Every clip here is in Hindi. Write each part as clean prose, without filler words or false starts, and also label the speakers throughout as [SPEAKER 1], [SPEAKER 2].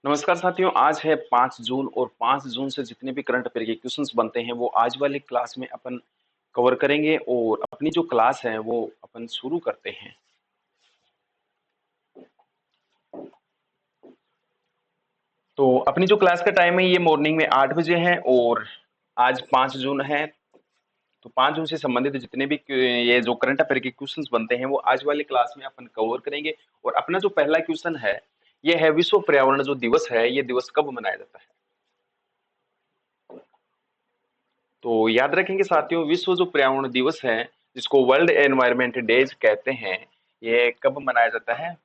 [SPEAKER 1] नमस्कार साथियों, आज है 5 जून और 5 जून से जितने भी करंट अफेयर के क्वेश्चंस बनते हैं वो आज वाले क्लास में अपन कवर करेंगे और अपनी जो क्लास है वो अपन शुरू करते हैं। तो अपनी जो क्लास का टाइम है ये मॉर्निंग में 8 बजे है और आज 5 जून है। तो 5 जून से संबंधित जितने भी ये जो करंट अफेयर के क्वेश्चंस बनते हैं वो आज वाली क्लास में अपन कवर करेंगे। और अपना जो पहला क्वेश्चन है ये है विश्व पर्यावरण जो दिवस है ये दिवस कब मनाया जाता है। तो याद रखेंगे साथियों, विश्व जो पर्यावरण दिवस है जिसको वर्ल्ड एनवायरनमेंट डेज कहते हैं, ये कब मनाया जाता है?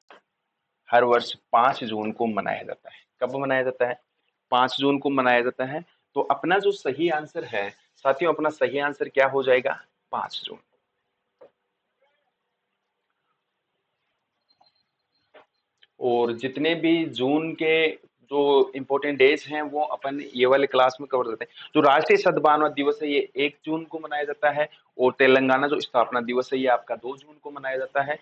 [SPEAKER 1] हर वर्ष 5 जून को मनाया जाता है। कब मनाया जाता है? 5 जून को मनाया जाता है। तो अपना जो सही आंसर है साथियों, अपना सही आंसर क्या हो जाएगा? 5 जून। और जितने भी जून के जो इंपॉर्टेंट डेज हैं वो अपन ये वाले क्लास में कवर करते हैं। जो राष्ट्रीय सद्भावना दिवस है ये 1 जून को मनाया जाता है और तेलंगाना जो स्थापना दिवस है ये आपका 2 जून को मनाया जाता है।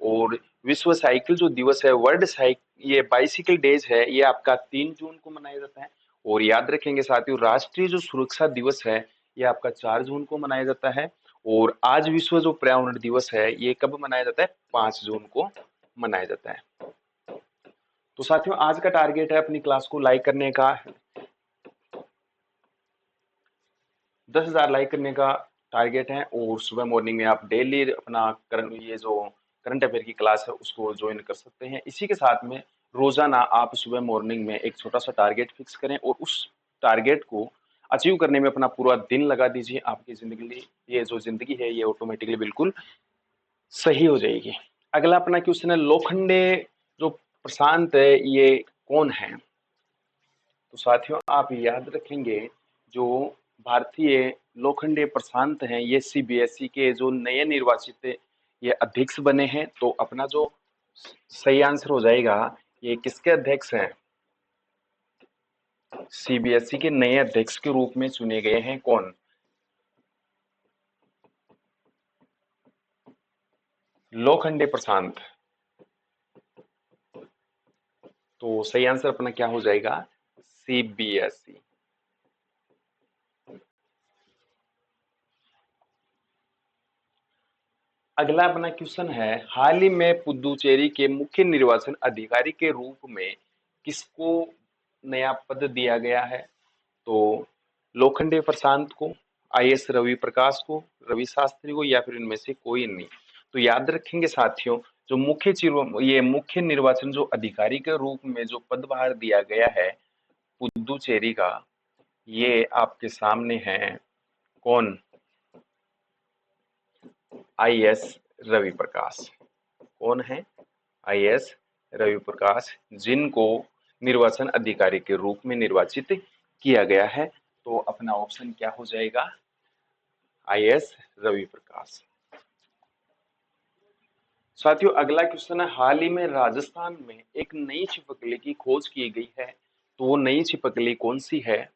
[SPEAKER 1] और विश्व साइकिल जो दिवस है, वर्ल्ड साइकिल ये बाइसिकल डेज है, ये आपका 3 जून को मनाया जाता है। और याद रखेंगे साथियों, राष्ट्रीय जो सुरक्षा दिवस है ये आपका 4 जून को मनाया जाता है। और आज विश्व जो पर्यावरण दिवस है ये कब मनाया जाता है? 5 जून को मनाया जाता है। तो साथियों, आज का टारगेट है अपनी क्लास को लाइक करने का, 10,000 लाइक करने का टारगेट है। और सुबह मॉर्निंग में आप डेली अपना ये जो करंट अफेयर की क्लास है उसको ज्वाइन कर सकते हैं। इसी के साथ में रोजाना आप सुबह मॉर्निंग में एक छोटा सा टारगेट फिक्स करें और उस टारगेट को अचीव करने में अपना पूरा दिन लगा दीजिए। आपकी जिंदगी, ये जो जिंदगी है ये ऑटोमेटिकली बिल्कुल सही हो जाएगी। अगला अपना क्वेश्चन है, लोखंडे जो प्रशांत है ये कौन है? तो साथियों, आप याद रखेंगे जो भारतीय लोखंडे प्रशांत हैं ये सीबीएसई के जो नए निर्वाचित ये अध्यक्ष बने हैं। तो अपना जो सही आंसर हो जाएगा, ये किसके अध्यक्ष हैं? सीबीएसई के नए अध्यक्ष के रूप में चुने गए हैं। कौन? लोखंडे प्रशांत। तो सही आंसर अपना क्या हो जाएगा? सीबीएसई। अगला अपना क्वेश्चन है, हाल ही में पुदुचेरी के मुख्य निर्वाचन अधिकारी के रूप में किसको नया पद दिया गया है? तो लोखंडे प्रशांत को, आईएएस रवि प्रकाश को, रवि शास्त्री को, या फिर इनमें से कोई नहीं। तो याद रखेंगे साथियों, जो ये मुख्य निर्वाचन जो अधिकारी के रूप में जो पदभार दिया गया है पुदुचेरी का, ये आपके सामने है। कौन? आईएएस रवि प्रकाश। कौन है? आईएएस रवि प्रकाश, जिनको निर्वाचन अधिकारी के रूप में निर्वाचित किया गया है। तो अपना ऑप्शन क्या हो जाएगा? आईएएस रवि प्रकाश। साथियों, अगला क्वेश्चन है, हाल ही में राजस्थान में एक नई छिपकली की खोज की गई है। तो वो नई छिपकली कौन सी है?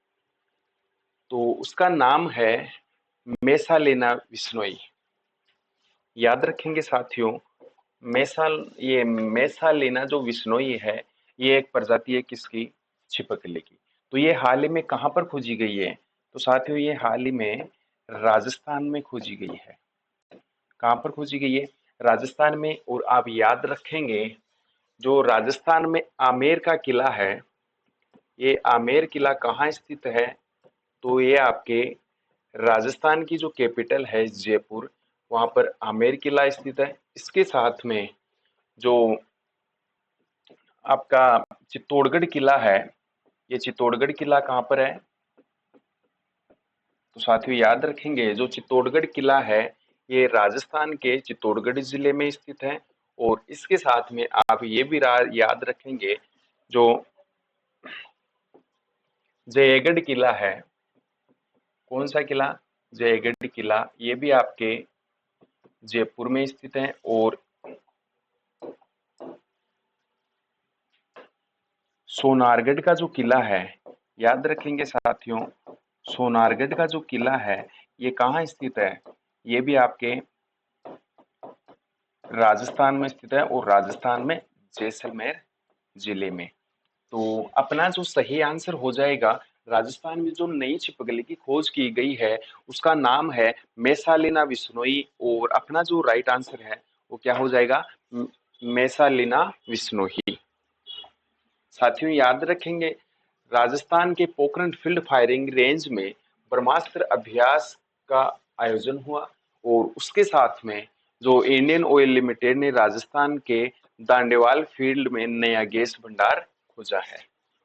[SPEAKER 1] तो उसका नाम है मेसालेना विश्नोई। याद रखेंगे साथियों, मेसालेना जो विश्नोई है ये एक प्रजाति है किसकी? छिपकली की। तो ये हाल ही में कहाँ पर खोजी गई है? तो साथियों, ये हाल ही में राजस्थान में खोजी गई है। कहाँ पर खोजी गई है? राजस्थान में। और आप याद रखेंगे, जो राजस्थान में आमेर का किला है, ये आमेर किला कहाँ स्थित है? तो ये आपके राजस्थान की जो कैपिटल है जयपुर, वहां पर आमेर किला स्थित है। इसके साथ में जो आपका चित्तौड़गढ़ किला है, ये चित्तौड़गढ़ किला कहाँ पर है? तो साथियों, याद रखेंगे जो चित्तौड़गढ़ किला है ये राजस्थान के चित्तौड़गढ़ जिले में स्थित है। और इसके साथ में आप ये भी याद रखेंगे, जो जयगढ़ किला है, कौन सा किला? जयगढ़ किला, ये भी आपके जयपुर में स्थित है। और सोनारगढ़ का जो किला है, याद रखेंगे साथियों, सोनारगढ़ का जो किला है ये कहाँ स्थित है? ये भी आपके राजस्थान में स्थित है और राजस्थान में जैसलमेर जिले में। तो अपना जो सही आंसर हो जाएगा, राजस्थान में जो नई छिपकली की खोज की गई है उसका नाम है मैसालिना विश्नोई, और अपना जो राइट आंसर है वो क्या हो जाएगा, मैसालिना विश्नोई। साथियों याद रखेंगे, राजस्थान के पोखरण फील्ड फायरिंग रेंज में ब्रह्मास्त्र अभ्यास का आयोजन हुआ, और उसके साथ में जो इंडियन ऑयल लिमिटेड ने राजस्थान के दांडेवाल फील्ड में नया गैस भंडार खोजा है,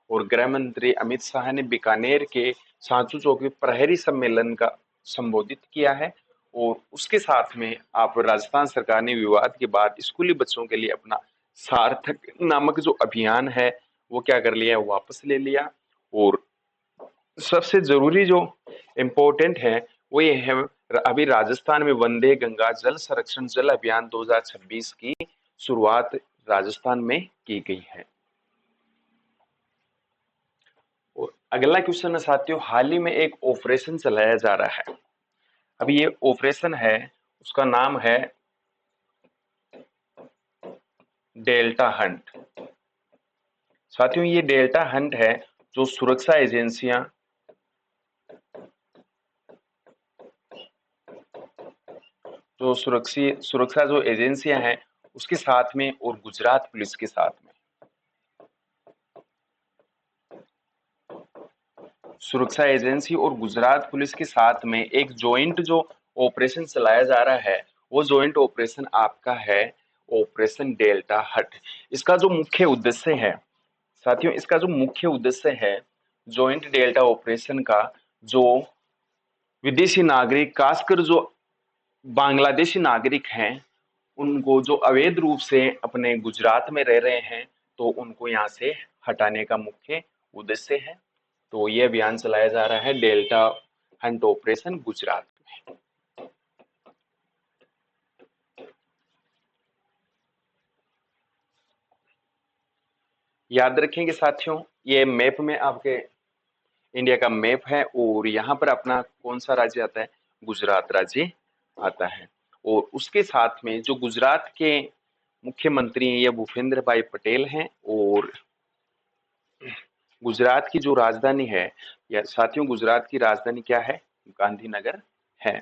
[SPEAKER 1] और गृह मंत्री अमित शाह ने बीकानेर के सांचू चौक में प्रहरी सम्मेलन का संबोधित किया है, और उसके साथ में आप राजस्थान सरकार ने विवाद के बाद स्कूली बच्चों के लिए अपना सार्थक नामक जो अभियान है वो क्या कर लिया, वापस ले लिया। और सबसे जरूरी जो इम्पोर्टेंट है वो ये है, अभी राजस्थान में वंदे गंगा जल संरक्षण जल अभियान 2026 की शुरुआत राजस्थान में की गई है। और अगला क्वेश्चन है साथियों, हाल ही में एक ऑपरेशन चलाया जा रहा है। अभी ये ऑपरेशन है, उसका नाम है डेल्टा हंट। साथियों ये डेल्टा हंट है, जो सुरक्षा एजेंसियां जो सुरक्षा जो एजेंसियां हैं उसके साथ में, और गुजरात पुलिस के साथ में, सुरक्षा एजेंसी और गुजरात पुलिस के साथ में एक जॉइंट जो ऑपरेशन चलाया जा रहा है, वो जॉइंट ऑपरेशन आपका है ऑपरेशन डेल्टा हट। इसका जो मुख्य उद्देश्य है साथियों, इसका जो मुख्य उद्देश्य है जॉइंट डेल्टा ऑपरेशन का, जो विदेशी नागरिक खासकर जो बांग्लादेशी नागरिक हैं उनको जो अवैध रूप से अपने गुजरात में रह रहे हैं, तो उनको यहाँ से हटाने का मुख्य उद्देश्य है। तो ये अभियान चलाया जा रहा है डेल्टा हंट ऑपरेशन गुजरात में। याद रखेंगे साथियों, ये मैप में आपके इंडिया का मैप है, और यहाँ पर अपना कौन सा राज्य आता है, गुजरात राज्य आता है। और उसके साथ में जो गुजरात के मुख्यमंत्री हैं ये भूपेंद्र भाई पटेल हैं, और गुजरात की जो राजधानी है, या साथियों गुजरात की राजधानी क्या है, गांधीनगर है।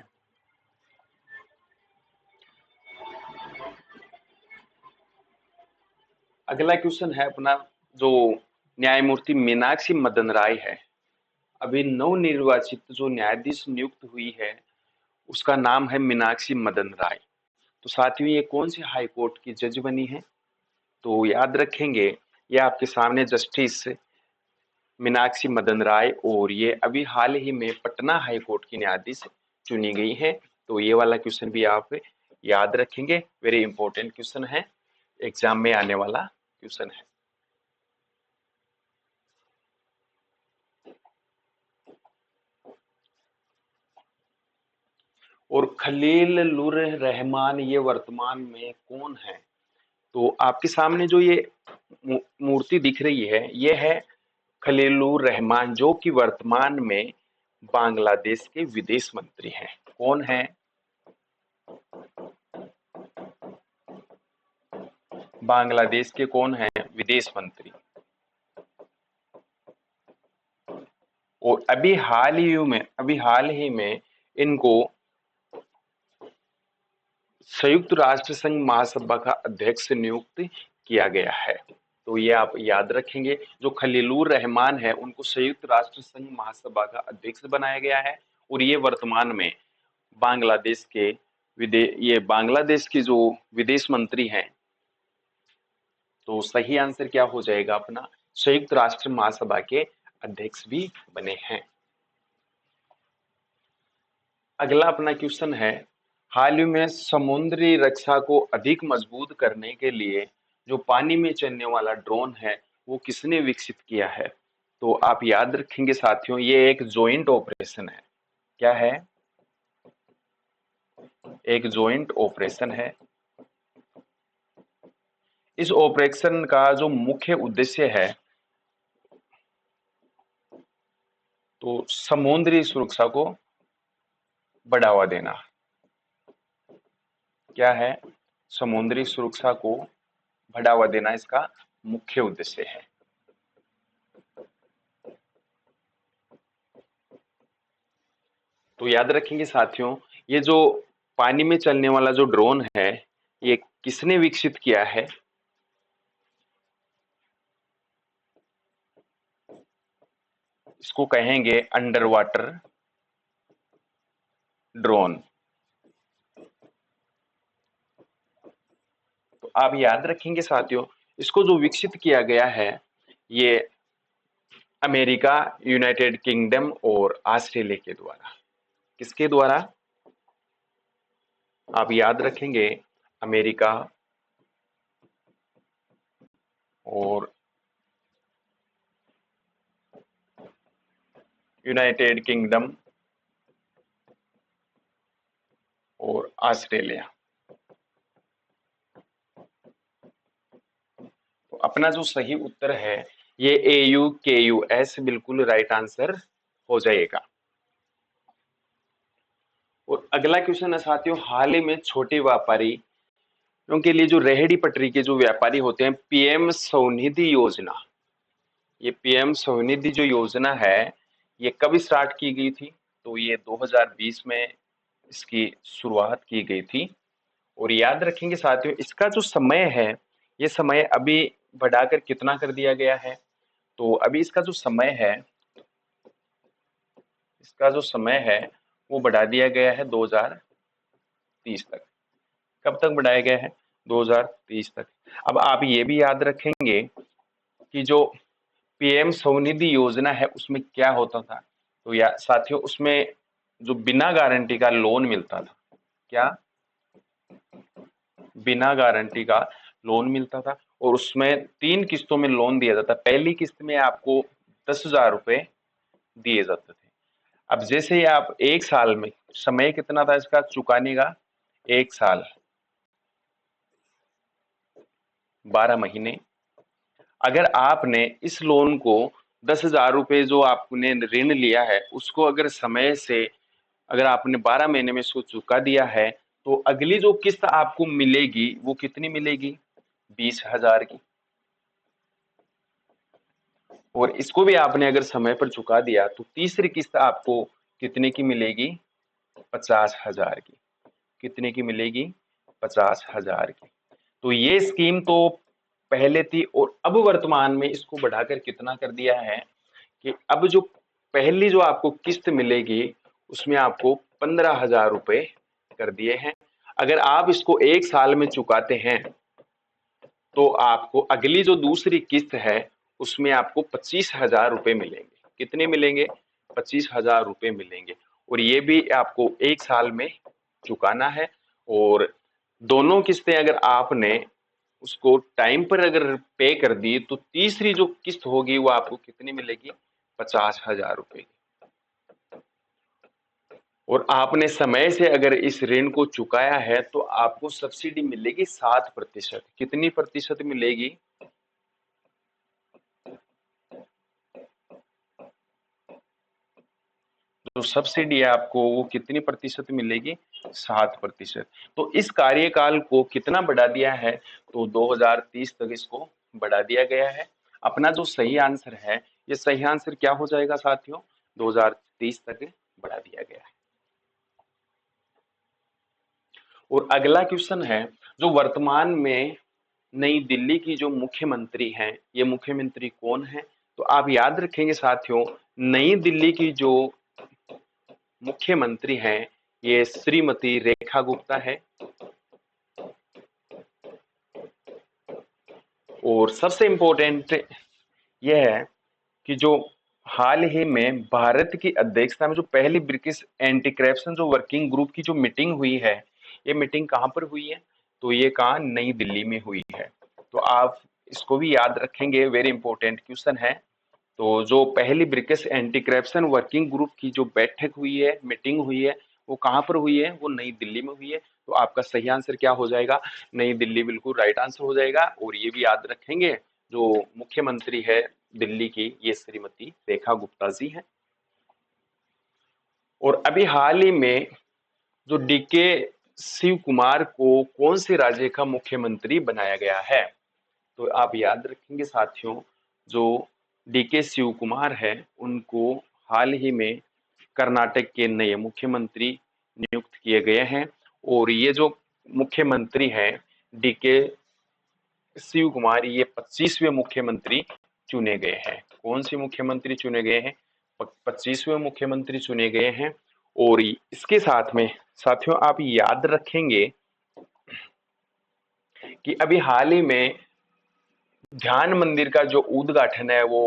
[SPEAKER 1] अगला क्वेश्चन है अपना, जो न्यायमूर्ति मीनाक्षी मदन राय है, अभी नवनिर्वाचित जो न्यायाधीश नियुक्त हुई है उसका नाम है मीनाक्षी मदन राय। तो साथियों ये कौन सी हाई कोर्ट की जज बनी है, तो याद रखेंगे ये आपके सामने जस्टिस मीनाक्षी मदन राय, और ये अभी हाल ही में पटना हाई कोर्ट की न्यायाधीश चुनी गई है। तो ये वाला क्वेश्चन भी आप याद रखेंगे, वेरी इंपॉर्टेंट क्वेश्चन है, एग्जाम में आने वाला क्वेश्चन है। और खलीलुर रहमान ये वर्तमान में कौन है, तो आपके सामने जो ये मूर्ति दिख रही है ये है खलीलुर रहमान, जो कि वर्तमान में बांग्लादेश के विदेश मंत्री हैं। कौन है, बांग्लादेश के कौन है विदेश मंत्री। और अभी हाल ही में इनको संयुक्त राष्ट्र संघ महासभा का अध्यक्ष नियुक्त किया गया है। तो ये आप याद रखेंगे, जो खलीलुर रहमान है उनको संयुक्त राष्ट्र संघ महासभा का अध्यक्ष बनाया गया है, और ये वर्तमान में बांग्लादेश के ये बांग्लादेश के जो विदेश मंत्री हैं। तो सही आंसर क्या हो जाएगा अपना, संयुक्त राष्ट्र महासभा के अध्यक्ष भी बने हैं। अगला अपना क्वेश्चन है, हाल ही में समुद्री रक्षा को अधिक मजबूत करने के लिए जो पानी में चलने वाला ड्रोन है वो किसने विकसित किया है, तो आप याद रखेंगे साथियों ये एक जॉइंट ऑपरेशन है। क्या है, एक जॉइंट ऑपरेशन है। इस ऑपरेशन का जो मुख्य उद्देश्य है, तो समुद्री सुरक्षा को बढ़ावा देना। क्या है, समुद्री सुरक्षा को बढ़ावा देना इसका मुख्य उद्देश्य है। तो याद रखेंगे साथियों, ये जो पानी में चलने वाला जो ड्रोन है, ये किसने विकसित किया है? इसको कहेंगे अंडर वाटर ड्रोन। तो आप याद रखेंगे साथियों, इसको जो विकसित किया गया है, ये अमेरिका, यूनाइटेड किंगडम और ऑस्ट्रेलिया के द्वारा। किसके द्वारा? आप याद रखेंगे, अमेरिका और यूनाइटेड किंगडम और ऑस्ट्रेलिया। तो अपना जो सही उत्तर है, ये AUKUS बिल्कुल राइट आंसर हो जाएगा। और अगला क्वेश्चन है साथियों, हाल ही में छोटे व्यापारी के लिए जो रेहड़ी पटरी के जो व्यापारी होते हैं, PM स्वनिधि योजना, ये PM स्वनिधि जो योजना है, ये कब स्टार्ट की गई थी? तो ये 2020 में इसकी शुरुआत की गई थी। और याद रखेंगे साथियों, इसका जो समय है, ये समय अभी बढ़ाकर कितना कर दिया गया है? तो अभी इसका जो समय है, वो बढ़ा दिया गया है 2030 तक। कब तक बढ़ाया गया है? 2030 तक। अब आप ये भी याद रखेंगे कि जो PM स्वनिधि योजना है, उसमें क्या होता था? तो या साथियों, उसमें जो बिना गारंटी का लोन मिलता था, क्या? बिना गारंटी का लोन मिलता था, और उसमें 3 किस्तों में लोन दिया जाता। पहली किस्त में आपको 10,000 रुपए दिए जाते थे। अब जैसे ही आप 1 साल में, समय कितना था इसका चुकाने का? 1 साल, 12 महीने। अगर आपने इस लोन को 10,000 रुपए जो आपने ऋण लिया है, उसको अगर समय से, अगर आपने 12 महीने में इसको चुका दिया है, तो अगली जो किस्त आपको मिलेगी वो कितनी मिलेगी? 20,000 की। और इसको भी आपने अगर समय पर चुका दिया, तो तीसरी किस्त आपको कितने की मिलेगी? 50,000 की। कितने की मिलेगी? 50,000 की। तो ये स्कीम तो पहले थी, और अब वर्तमान में इसको बढ़ाकर कितना कर दिया है कि अब जो पहली जो आपको किस्त मिलेगी, उसमें आपको 15,000 रुपए कर दिए हैं। अगर आप इसको 1 साल में चुकाते हैं, तो आपको अगली जो दूसरी किस्त है, उसमें आपको 25,000 रुपए मिलेंगे। कितने मिलेंगे? 25,000 रुपए मिलेंगे। और ये भी आपको 1 साल में चुकाना है। और दोनों किस्तें अगर आपने उसको टाइम पर अगर पे कर दी, तो तीसरी जो किस्त होगी वो आपको कितनी मिलेगी? 50,000 रुपए। और आपने समय से अगर इस ऋण को चुकाया है, तो आपको सब्सिडी मिलेगी 7%। कितनी प्रतिशत मिलेगी? जो सब्सिडी है आपको, वो कितनी प्रतिशत मिलेगी? 7%। तो इस कार्यकाल को कितना बढ़ा दिया है? तो 2030 तक इसको बढ़ा दिया गया है। अपना जो सही आंसर है, ये सही आंसर क्या हो जाएगा साथियों? 2030 तक बढ़ा दिया गया है। और अगला क्वेश्चन है, जो वर्तमान में नई दिल्ली की जो मुख्यमंत्री हैं, ये मुख्यमंत्री कौन है? तो आप याद रखेंगे साथियों, नई दिल्ली की जो मुख्यमंत्री हैं, ये श्रीमती रेखा गुप्ता है। और सबसे इंपॉर्टेंट यह है कि जो हाल ही में भारत की अध्यक्षता में जो पहली ब्रिक्स एंटी करप्शन जो वर्किंग ग्रुप की जो मीटिंग हुई है, ये मीटिंग कहाँ पर हुई है? तो ये कहाँ? नई दिल्ली में हुई है। तो आप इसको भी याद रखेंगे, वेरी इंपॉर्टेंट क्वेश्चन है। तो जो पहली BRICS anti corruption working group की जो बैठक हुई है, मीटिंग हुई है, वो कहाँ पर हुई है? वो नई दिल्ली में हुई है। तो आपका सही आंसर क्या हो जाएगा? नई दिल्ली बिल्कुल राइट आंसर हो जाएगा। और ये भी याद रखेंगे, जो मुख्यमंत्री है दिल्ली की, ये श्रीमती रेखा गुप्ता जी हैं। और अभी हाल ही में जो DK शिव कुमार को कौन से राज्य का मुख्यमंत्री बनाया गया है? तो आप याद रखेंगे साथियों, जो DK शिव कुमार है, उनको हाल ही में कर्नाटक के नए मुख्यमंत्री नियुक्त किए गए हैं। और ये जो मुख्यमंत्री हैं डीके शिव कुमार, ये 25वें मुख्यमंत्री चुने गए हैं। कौन से मुख्यमंत्री चुने गए हैं? 25वें मुख्यमंत्री चुने गए हैं। और इसके साथ में साथियों आप याद रखेंगे कि अभी हाल ही में ध्यान मंदिर का जो उद्घाटन है वो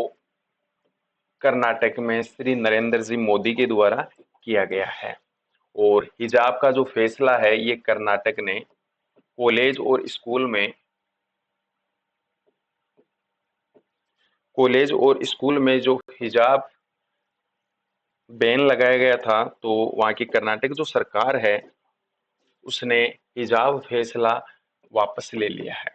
[SPEAKER 1] कर्नाटक में श्री नरेंद्र जी मोदी के द्वारा किया गया है। और हिजाब का जो फैसला है ये कर्नाटक ने कॉलेज और स्कूल में जो हिजाब बैन लगाया गया था, तो वहां की कर्नाटक जो सरकार है उसने हिजाब फैसला वापस ले लिया है।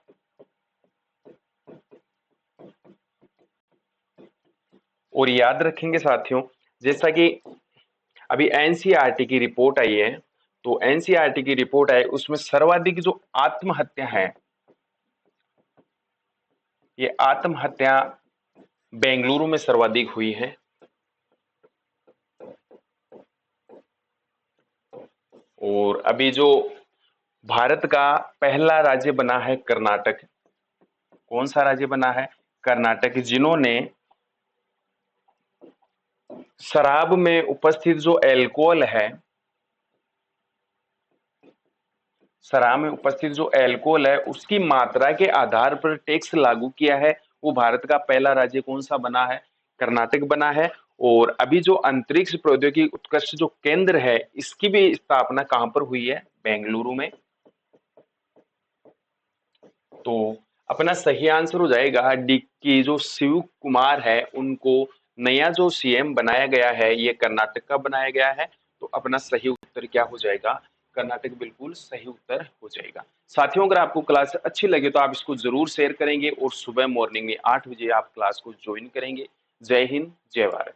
[SPEAKER 1] और याद रखेंगे साथियों, जैसा कि अभी एनसीईआरटी की रिपोर्ट आई है, तो एनसीईआरटी की रिपोर्ट आई उसमें सर्वाधिक जो आत्महत्या है, ये आत्महत्या बेंगलुरु में सर्वाधिक हुई है। और अभी जो भारत का पहला राज्य बना है कर्नाटक, कौन सा राज्य बना है? कर्नाटक, जिन्होंने शराब में उपस्थित जो एल्कोहल है, शराब में उपस्थित जो एल्कोहल है उसकी मात्रा के आधार पर टैक्स लागू किया है। वो भारत का पहला राज्य कौन सा बना है? कर्नाटक बना है। और अभी जो अंतरिक्ष प्रौद्योगिकी उत्कृष्ट जो केंद्र है इसकी भी स्थापना कहां पर हुई है? बेंगलुरु में। तो अपना सही आंसर हो जाएगा डी की जो शिव कुमार है उनको नया जो सीएम बनाया गया है ये कर्नाटक का बनाया गया है। तो अपना सही उत्तर क्या हो जाएगा? कर्नाटक बिल्कुल सही उत्तर हो जाएगा। साथियों अगर आपको क्लास अच्छी लगे तो आप इसको जरूर शेयर करेंगे और सुबह मॉर्निंग में 8 बजे आप क्लास को ज्वाइन करेंगे। जय हिंद, जय भारत।